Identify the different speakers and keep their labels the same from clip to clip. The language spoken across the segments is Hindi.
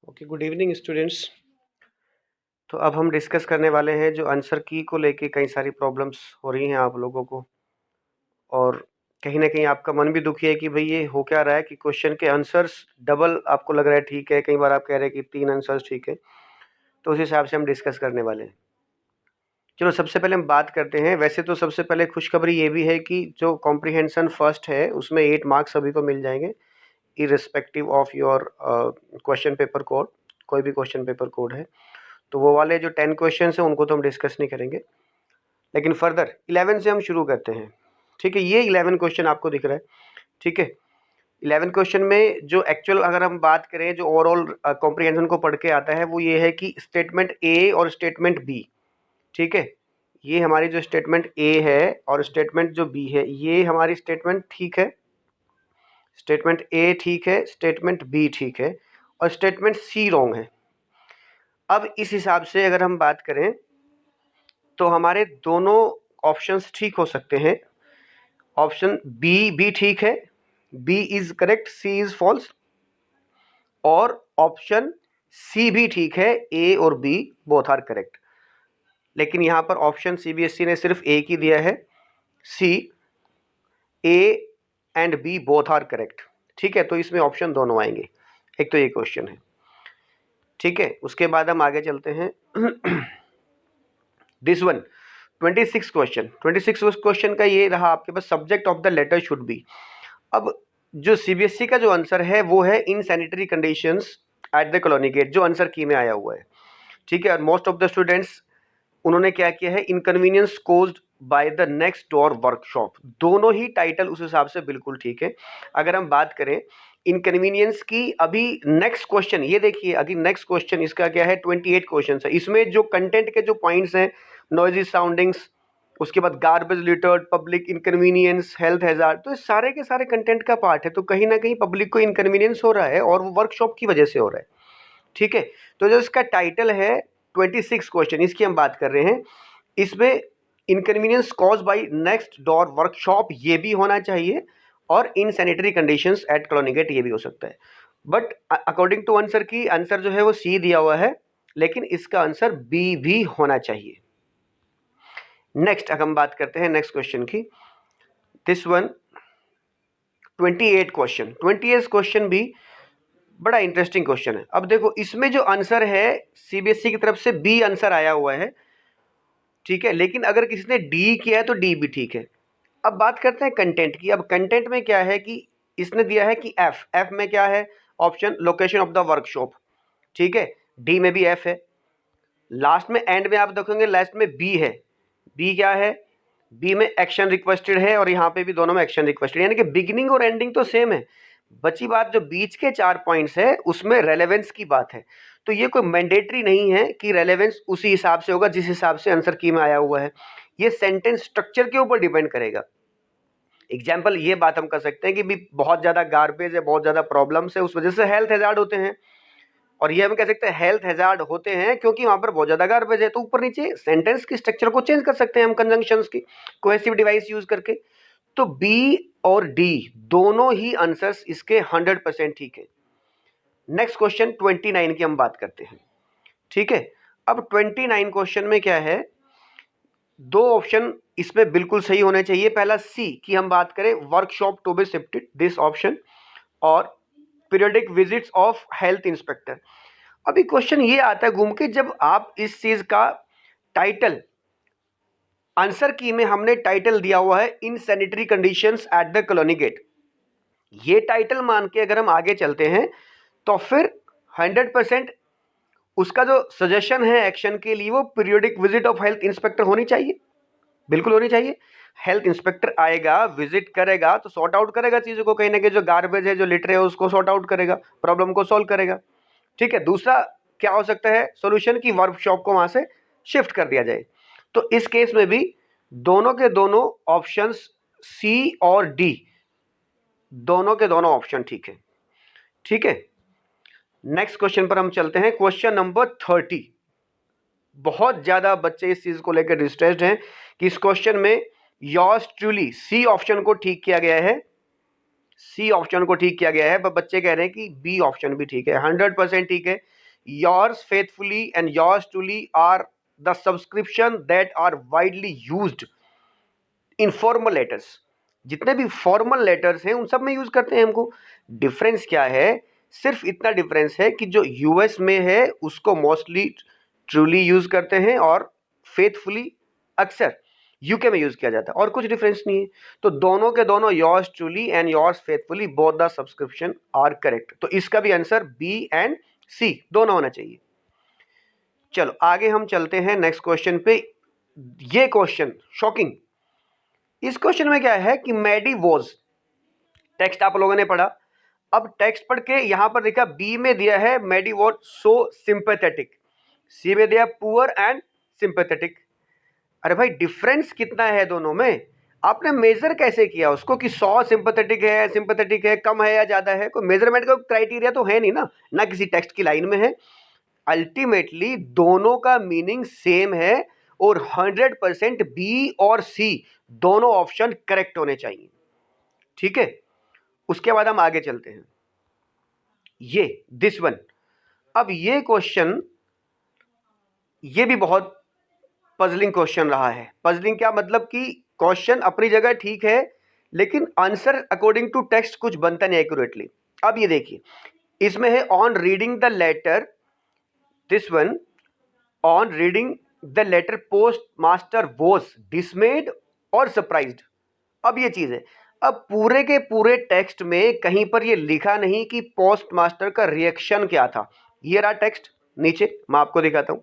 Speaker 1: Okay, good evening students. तो अब हम डिस्कस करने वाले हैं जो आंसर की को लेके कई सारी प्रॉब्लम्स हो रही हैं आप लोगों को, और कहीं ना कहीं आपका मन भी दुखी है कि भाई ये हो क्या रहा है कि क्वेश्चन के आंसर्स डबल आपको लग रहा है। ठीक है, कई बार आप कह रहे हैं कि 3 आंसर्स ठीक है, तो उस हिसाब से हम डिस्कस करने वाले हैं। चलो सबसे पहले हम बात करते हैं। वैसे तो सबसे पहले खुशखबरी ये भी है कि जो कॉम्प्रिहेंशन फर्स्ट है उसमें 8 मार्क्स सभी को मिल जाएंगे, irrespective of your question paper code. कोई भी क्वेश्चन पेपर कोड है तो वो वाले जो 10 क्वेश्चन हैं उनको तो हम डिस्कस नहीं करेंगे, लेकिन फर्दर 11 से हम शुरू करते हैं। ठीक है, ये 11 क्वेश्चन आपको दिख रहा है। ठीक है, 11 क्वेश्चन में जो एक्चुअल अगर हम बात करें जो ओवरऑल कॉम्प्रिहेंशन को पढ़ के आता है वो ये है कि स्टेटमेंट ए और स्टेटमेंट बी। ठीक है, ये हमारी जो स्टेटमेंट ए है और स्टेटमेंट जो बी है, ये हमारी स्टेटमेंट ठीक है, स्टेटमेंट ए ठीक है, स्टेटमेंट बी ठीक है, और स्टेटमेंट सी रॉन्ग है। अब इस हिसाब से अगर हम बात करें तो हमारे दोनों ऑप्शंस ठीक हो सकते हैं। ऑप्शन बी भी ठीक है, B is correct, C is false, और ऑप्शन सी भी ठीक है, ए और बी बोथ आर करेक्ट। लेकिन यहाँ पर ऑप्शन सीबीएसई ने सिर्फ ए की दिया है, C, A and B both are correct. ठीक है, तो इसमें ऑप्शन दोनों आएंगे। एक तो ये क्वेश्चन है। ठीक है, उसके बाद हम आगे चलते हैं। दिस वन 26 क्वेश्चन, 26 क्वेश्चन का ये रहा आपके पास, subject of the letter should be. अब जो सीबीएसई का जो आंसर है वो है in sanitary conditions at the colony gate, जो आंसर की में आया हुआ है। ठीक है, और मोस्ट ऑफ द स्टूडेंट्स उन्होंने क्या किया है, inconvenience caused by the next door workshop. दोनों ही टाइटल उस हिसाब से बिल्कुल ठीक है। अगर हम बात करें इनकन्वीनियंस की, अभी नेक्स्ट क्वेश्चन ये देखिए, अभी नेक्स्ट क्वेश्चन इसका क्या है, 28 क्वेश्चन है। इसमें जो कंटेंट के जो पॉइंट्स हैं, नॉइजी साउंडिंग्स, उसके बाद garbage littered, public inconvenience, health hazard, तो इस सारे के सारे कंटेंट का पार्ट है। तो कहीं ना कहीं पब्लिक को इनकन्वीनियंस हो रहा है और वो वर्कशॉप की वजह से हो रहा है। ठीक है, तो जो इसका टाइटल है 26 क्वेश्चन, इसकी हम बात कर रहे हैं। इसमें inconvenience cause by next door workshop ये भी होना चाहिए, और in sanitary conditions at colony gate ये भी हो सकता है। But according to answer key, answer जो है वो सी दिया हुआ है, लेकिन इसका आंसर बी भी होना चाहिए। नेक्स्ट हम बात करते हैं नेक्स्ट क्वेश्चन की। दिस वन 28 क्वेश्चन, 28 क्वेश्चन भी बड़ा इंटरेस्टिंग क्वेश्चन है। अब देखो इसमें जो आंसर है सीबीएसई की तरफ से बी आंसर आया हुआ है। ठीक है, लेकिन अगर किसी ने डी किया है तो डी भी ठीक है। अब बात करते हैं कंटेंट की। अब कंटेंट में क्या है कि इसने दिया है कि एफ, एफ में क्या है, option location of the workshop. ठीक है, डी में भी एफ है, लास्ट में एंड में आप देखोगे लास्ट में बी है। बी क्या है, बी में एक्शन रिक्वेस्टेड है, और यहाँ पे भी दोनों में एक्शन रिक्वेस्टेड, यानी कि बिगिनिंग और एंडिंग तो सेम है। बची बात जो बीच के 4 पॉइंट्स है उसमें रेलेवेंस की बात है। तो ये कोई मैंडेटरी नहीं है कि रेलेवेंस उसी हिसाब से होगा जिस हिसाब से आंसर की में आया हुआ है। ये सेंटेंस स्ट्रक्चर के ऊपर डिपेंड करेगा। एग्जाम्पल ये बात हम कर सकते हैं कि भी बहुत ज़्यादा गार्बेज है, बहुत ज़्यादा प्रॉब्लम्स है, उस वजह से हेल्थ हैजार्ड होते हैं। और ये हम कह सकते हैं हेल्थ हैजार्ड होते हैं क्योंकि वहां पर बहुत ज्यादा गार्बेज है। तो ऊपर नीचे सेंटेंस की स्ट्रक्चर को चेंज कर सकते हैं हम कंजंक्शंस की कोहेसिव डिवाइस यूज करके। तो बी और डी दोनों ही आंसर्स इसके 100% ठीक है। नेक्स्ट क्वेश्चन 29 की हम बात करते हैं। ठीक है, अब 29 क्वेश्चन में क्या है, दो ऑप्शन इसमें बिल्कुल सही होने चाहिए। पहला सी की हम बात करें, workshop to be shifted, this option, और periodic visits of health inspector. अभी क्वेश्चन ये आता है घूम के, जब आप इस चीज का टाइटल, आंसर की में हमने टाइटल दिया हुआ है in sanitary conditions at the colony gate, ये टाइटल मान के अगर हम आगे चलते हैं तो फिर 100% उसका जो सजेशन है एक्शन के लिए वो periodic visit of health inspector होनी चाहिए, बिल्कुल होनी चाहिए। हेल्थ इंस्पेक्टर आएगा, विजिट करेगा, तो सॉर्ट आउट करेगा चीजों को, कहीं ना कहीं जो गार्बेज है, जो लिटर है, उसको सॉर्ट आउट करेगा, प्रॉब्लम को सॉल्व करेगा। ठीक है, दूसरा क्या हो सकता है सॉल्यूशन की, वर्कशॉप को वहां से शिफ्ट कर दिया जाए। तो इस केस में भी दोनों के दोनों ऑप्शंस सी और डी, दोनों के दोनों ऑप्शन ठीक है। ठीक है, नेक्स्ट क्वेश्चन पर हम चलते हैं, क्वेश्चन नंबर 30। बहुत ज्यादा बच्चे इस चीज को लेकर डिस्ट्रेस्ड हैं कि इस क्वेश्चन में योर्स ट्रूली सी ऑप्शन को ठीक किया गया है, सी ऑप्शन को ठीक किया गया है, पर बच्चे कह रहे हैं कि बी ऑप्शन भी ठीक है। 100% ठीक है। Yours faithfully and yours truly are the subscription that are widely used in formal letters. जितने भी फॉर्मल लेटर्स हैं उन सब में यूज करते हैं हमको। डिफरेंस क्या है? सिर्फ इतना डिफरेंस है कि जो यूएस में है उसको मोस्टली ट्रूली यूज करते हैं और फेथफुली अक्सर यूके में यूज किया जाता है, और कुछ डिफरेंस नहीं है। तो दोनों के दोनों yours truly and yours faithfully both the subscription are correct. तो इसका भी आंसर बी एंड सी दोनों होना चाहिए। चलो आगे हम चलते हैं नेक्स्ट क्वेश्चन पे। ये क्वेश्चन शॉकिंग। इस क्वेश्चन में क्या है कि मैडी वॉज, टेक्स्ट आप लोगों ने पढ़ा। अब टेक्स्ट पढ़ के यहां पर देखा बी में दिया है मैडी वॉज सो सिंपैथेटिक, सी में दिया पुअर एंड सिंपैथेटिक। अरे भाई डिफरेंस कितना है दोनों में? आपने मेजर कैसे किया उसको कि 100 सिंपैथेटिक है, कम है या ज्यादा है? कोई मेजरमेंट का क्राइटेरिया तो है नहीं ना किसी टेक्स्ट की लाइन में है। अल्टीमेटली दोनों का मीनिंग सेम है और 100% बी और सी दोनों ऑप्शन करेक्ट होने चाहिए। ठीक है, उसके बाद हम आगे चलते हैं। ये दिस वन। अब ये क्वेश्चन ये भी बहुत पजलिंग क्वेश्चन रहा है। पजलिंग क्या मतलब कि क्वेश्चन अपनी जगह ठीक है लेकिन आंसर अकॉर्डिंग टू टेक्स्ट कुछ बनता नहीं एक्यूरेटली। अब ये देखिए, इसमें है on reading the letter, this one, on reading the letter post master was dismayed और सरप्राइज्ड। अब ये चीज है, अब पूरे के पूरे टेक्स्ट में कहीं पर ये लिखा नहीं कि पोस्ट मास्टर का रिएक्शन क्या था। ये रहा टेक्स्ट, नीचे मैं आपको दिखाता हूं।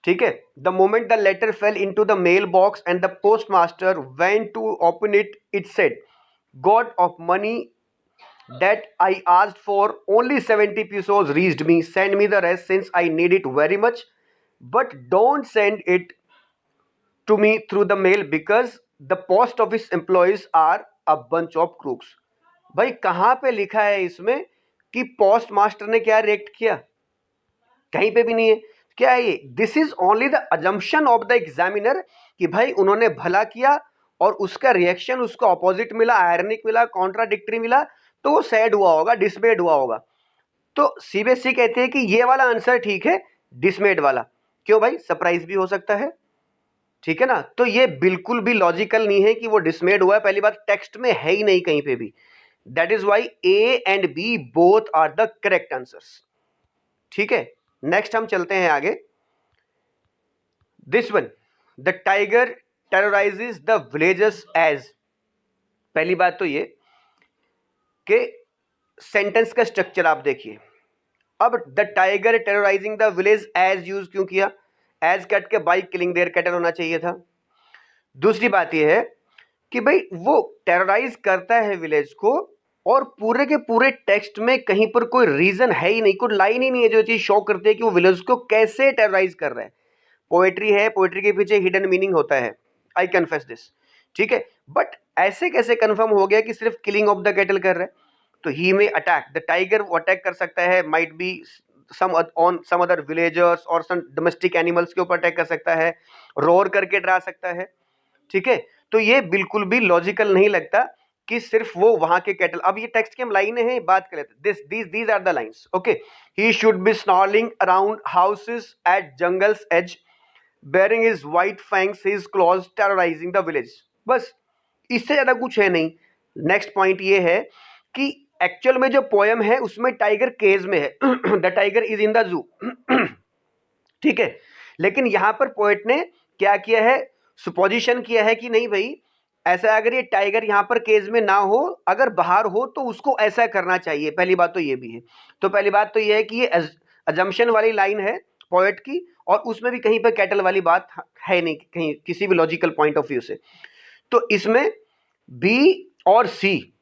Speaker 1: ठीक है, the moment the letter fell into the mail box and the post master went to open it, it said God of money that I asked for, only 70 pesos reached me. Send me the rest since I need it very much. But don't send it to me through the mail because the post office employees are a bunch of crooks. भाई कहाँ पे लिखा है इसमें कि पोस्ट मास्टर ने क्या रिएक्ट किया? कहीं पे भी नहीं है। क्या है ये? This is only the assumption of the examiner कि भाई उन्होंने भला किया और उसका रिएक्शन उसको ऑपोजिट मिला, आयरनिक मिला, कॉन्ट्राडिक्टरी मिला, तो वो सैड हुआ होगा, डिसमेड हुआ होगा। तो सीबीएसई कहते हैं कि ये वाला आंसर ठीक है, डिसमेड वाला। क्यों भाई? सरप्राइज भी हो सकता है। ठीक है ना? तो ये बिल्कुल भी लॉजिकल नहीं है कि वो डिसमेड हुआ है। पहली बात टेक्स्ट में है ही नहीं कहीं पे भी। That is why A and B both are the correct answers. ठीक है, नेक्स्ट हम चलते हैं आगे। This one, the tiger terrorises the villages edge. पहली बात तो ये कि सेंटेंस का स्ट्रक्चर आप देखिए। अब the tiger terrorising the village as use क्यों किया? एज कट के बाई किलिंग देयर कैटल होना चाहिए था। दूसरी बात यह है कि भाई वो टेरराइज करता है विलेज को और पूरे के पूरे टेक्स्ट में कहीं पर कोई रीजन है ही नहीं, कोई लाइन ही नहीं है जो चीज शो करती है कि वो विलेज को कैसे टेरराइज कर रहा है। पोएट्री है, पोएट्री के पीछे हिडन मीनिंग होता है, आई कन्फेस दिस। ठीक है, बट ऐसे कैसे कंफर्म हो गया कि सिर्फ किलिंग ऑफ द कैटल कर रहा है? तो ही में अटैक द टाइगर, वो अटैक कर सकता है, might be on some other villagers और सम डोमेस्टिक एनिमल्स के ऊपर अटैक कर सकता है, रोर करके डरा सकता है। ठीक है, तो ये बिल्कुल भी लॉजिकल नहीं लगता कि सिर्फ वो वहां के कैटल। अब ये टेक्स्ट की हम लाइनें हैं, बात कर लेते हैं। These are the lines. Okay, he should be snarling around houses at jungles edge, bearing his white fangs, his claws, terrorizing the village। बस इससे ज्यादा कुछ है नहीं। नेक्स्ट पॉइंट ये है कि एक्चुअल में जो पोयम है उसमें टाइगर केज में है, the tiger is in the zoo. ठीक है, लेकिन यहां पर पोएट ने क्या किया है? सुपोजिशन किया है कि नहीं भाई ऐसा, अगर ये टाइगर यहां पर केज में ना हो, अगर बाहर हो तो उसको ऐसा करना चाहिए। पहली बात तो ये भी है। तो पहली बात तो ये है कि ये अजम्पशन वाली लाइन है पोएट की, और उसमें भी कहीं पर कैटल वाली बात है नहीं कहीं किसी भी लॉजिकल पॉइंट ऑफ व्यू से। तो इसमें बी और सी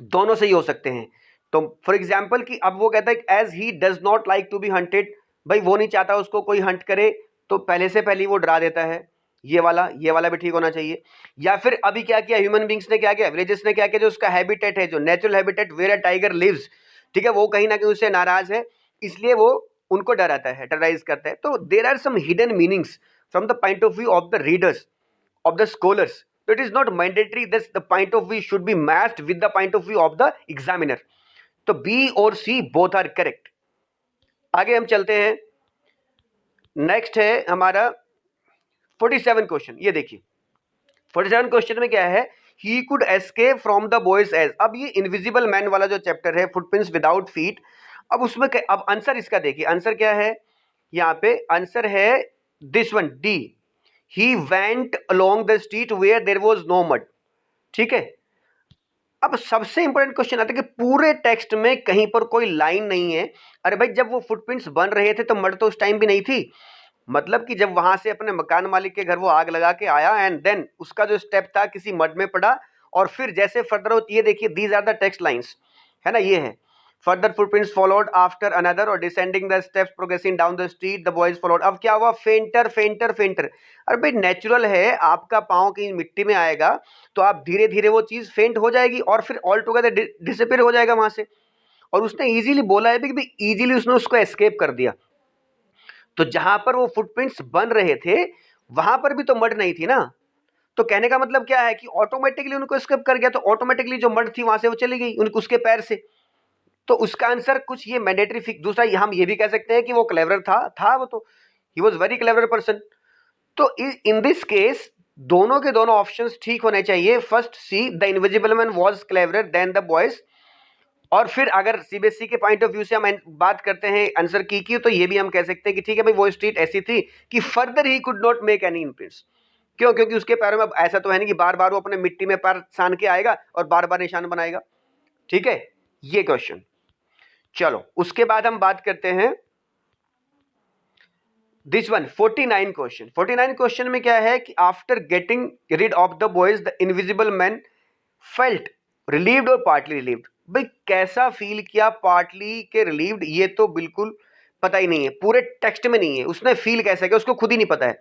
Speaker 1: दोनों सही हो सकते हैं। तो फॉर एग्जाम्पल कि अब वो कहता है as he does not like to be hunted, भाई वो नहीं चाहता उसको कोई हंट करे, तो पहले से पहले वो डरा देता है। ये वाला भी ठीक होना चाहिए। या फिर अभी क्या किया ह्यूमन बींग्स ने, क्या किया विलेजेस ने, क्या किया जो उसका हैबिटेट है, जो natural habitat where a tiger lives, ठीक है, वो कहीं ना कहीं उससे नाराज है, इसलिए वो उनको डराता है, टेरराइज करता है। तो there are some hidden meanings from the point of view of the readers, of the scholars. तो it is not mandatory that the point of view should be matched with the point of view of the examiner. तो बी और सी बोथ आर करेक्ट। आगे हम चलते हैं, नेक्स्ट है हमारा 47 क्वेश्चन। ये देखिए 47 क्वेश्चन में क्या है, he could escape from the boys as. अब ये इनविजिबल मैन वाला जो चैप्टर है, फुटप्रिंट्स विदाउट फीट, अब उसमें अब आंसर इसका देखिए, आंसर क्या है यहाँ पे, आंसर है this one D, he went along the street where there was no mud. ठीक है, अब सबसे इंपॉर्टेंट क्वेश्चन आता है कि पूरे टेक्स्ट में कहीं पर कोई लाइन नहीं है। अरे भाई जब वो फुटप्रिंट्स बन रहे थे तो मड तो उस टाइम भी नहीं थी, मतलब कि जब वहां से अपने मकान मालिक के घर वो आग लगा के आया एंड देन उसका जो स्टेप था किसी मड में पड़ा, और फिर जैसे फर्दर हो, ये देखिए these are the text lines, है ना, ये है further footprints followed after another और descending the steps progressing down the street the boys followed. अब क्या हुआ, फेंटर फेंटर फेंटर। अरे भाई नेचुरल है, आपका पाँव कहीं मिट्टी में आएगा तो आप धीरे धीरे वो चीज फेंट हो जाएगी और फिर ऑल टुगेदर डिसअपीयर हो जाएगा वहां से। और उसने इजीली बोला है कि इजीली उसने उसको एस्केप कर दिया। तो जहां पर वो फुटप्रिंट्स बन रहे थे वहां पर भी तो मड नहीं थी ना, तो कहने का मतलब क्या है कि ऑटोमेटिकली उनको स्किप कर गया, तो ऑटोमेटिकली जो मड थी वहां से वो चली गई उनको उसके पैर से। तो उसका आंसर कुछ ये मैंडेटरी फिक्स। दूसरा हम ये भी कह सकते हैं कि वो क्लेवर था वो तो he was very clever person. तो इन दिस केस दोनों के दोनों ऑप्शंस ठीक होने चाहिए। First C, the invisible man was cleverer than the boys. और फिर अगर सीबीएसई के पॉइंट ऑफ व्यू से हम बात करते हैं आंसर की तो ये भी हम कह सकते हैं कि ठीक है भाई वो स्ट्रीट ऐसी थी कि further he could not make any imprints. क्यों, क्योंकि उसके पैरों में अब ऐसा तो है नहीं कि बार बार वो अपने मिट्टी में पैर सान के आएगा और बार बार निशान बनाएगा। ठीक है, ये क्वेश्चन। चलो उसके बाद हम बात करते हैं दिस वन 49 क्वेश्चन। 49 क्वेश्चन में क्या है कि after getting rid of the boys the invisible man felt relieved और पार्टली रिलीव्ड। भाई कैसा फील किया, पार्टली के रिलीव्ड, ये तो बिल्कुल पता ही नहीं है, पूरे टेक्स्ट में नहीं है। उसने फील कैसे किया उसको खुद ही नहीं पता है।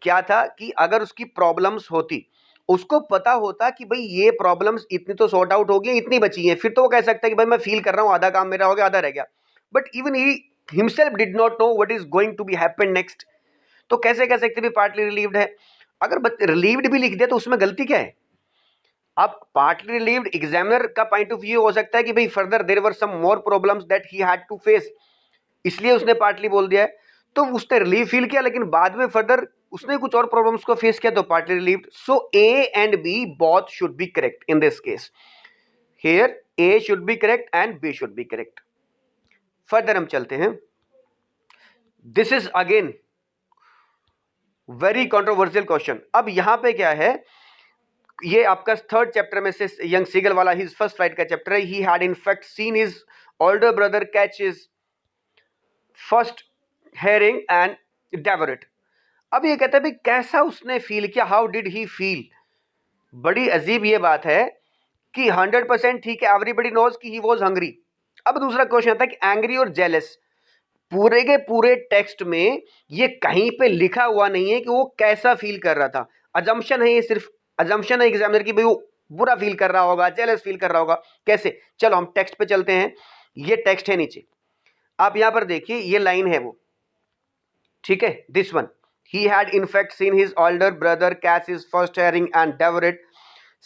Speaker 1: क्या था कि अगर उसकी प्रॉब्लम्स होती, उसको पता होता कि भाई ये प्रॉब्लम्स इतनी तो सॉर्ट आउट हो गई, इतनी बची हैं, फिर तो वो कह सकता है कि भाई मैं फील कर रहा हूँ, आधा काम मेरा हो गया, आधा रह गया। But even he himself did not know what is going to be happen next. तो कैसे कह सकते भी पार्टली रिलीव्ड है। अगर रिलीव्ड भी लिख दिया तो उसमें गलती क्या है। अब पार्टली रिलीव्ड एग्जामिनर का पॉइंट ऑफ व्यू हो सकता है कि भाई further there were some more problems that he had to face, इसलिए उसने पार्टली बोल दिया है। तो उसने रिलीव फील किया लेकिन बाद में फर्दर उसने कुछ और प्रॉब्लम्स को फेस किया तो partly relieved. So A and B both should be correct in this case. Here A should be correct and B should be correct. Further हम चलते हैं, this is again very controversial question. अब यहां पे क्या है, ये आपका थर्ड चैप्टर में से यंग सीगल वाला हिज फर्स्ट फ्लाइट का चैप्टर है। He had in fact seen his older brother catch his first herring and devour it. अब ये कहता है भाई कैसा उसने फील किया, हाउ डिड ही फील। बड़ी अजीब ये बात है कि 100% ठीक है, एवरीबडी नोज कि ही वाज हंग्री। अब दूसरा क्वेश्चन आता है कि एंग्री और जेलस। पूरे के पूरे टेक्स्ट में ये कहीं पे लिखा हुआ नहीं है कि वो कैसा फील कर रहा था। अजम्पशन है, ये सिर्फ अजम्पशन है एग्जामिनर की, भाई वो बुरा फील कर रहा होगा, जेलस फील कर रहा होगा। कैसे, चलो हम टेक्स्ट पे चलते हैं। ये टेक्स्ट है नीचे, आप यहां पर देखिए ये लाइन है वो, ठीक है, this one, he had in fact seen his older brother catch his first herring and devour it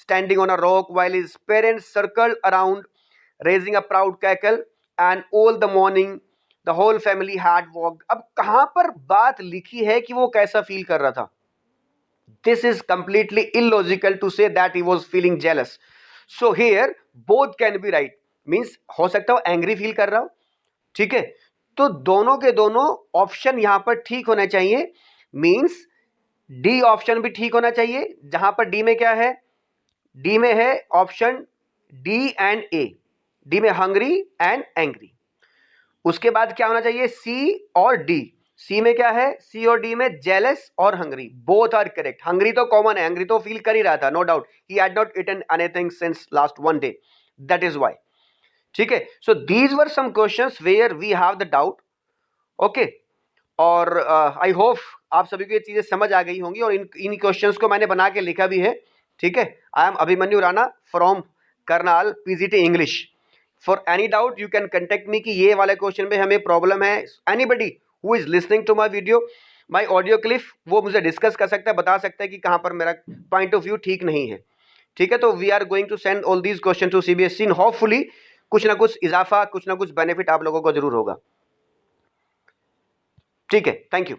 Speaker 1: standing on a rock while his parents circled around raising a proud cackle and all the morning the whole family had walked। अब कहां पर बात लिखी है कि वो कैसा फील कर रहा था। this is completely illogical to say that he was feeling jealous, so here both can be right, means हो सकता हो एंग्री फील कर रहा हो, ठीक है। तो दोनों के दोनों ऑप्शन यहां पर ठीक होने चाहिए, मींस डी ऑप्शन भी ठीक होना चाहिए। जहां पर डी में क्या है, डी में है option D and A, D में हंग्री एंड एंग्री। उसके बाद क्या होना चाहिए, सी और डी। सी में क्या है, सी और डी में जेलस और hungry, both are correct. Hungry तो कॉमन है, हंग्री तो फील कर ही रहा था, no doubt, he had not eaten anything since last one day, that is why. ठीक है, so these were some questions where we have the doubt, okay. और आई होप आप सभी को ये चीजें समझ आ गई होंगी और इन क्वेश्चंस को मैंने बना के लिखा भी है, ठीक है। I am Abhimanyu Rana from Karnal PGT English. For any doubt you can contact me कि ये वाले क्वेश्चन में हमें प्रॉब्लम है, anybody who is listening to my video, my audio clip वो मुझे डिस्कस कर सकता है, बता सकता है कि कहाँ पर मेरा पॉइंट ऑफ व्यू ठीक नहीं है। ठीक है, तो we are going to send all these question to CBSE, hopefully कुछ ना कुछ इजाफा, कुछ ना कुछ बेनिफिट आप लोगों को जरूर होगा। ठीक है, थैंक यू।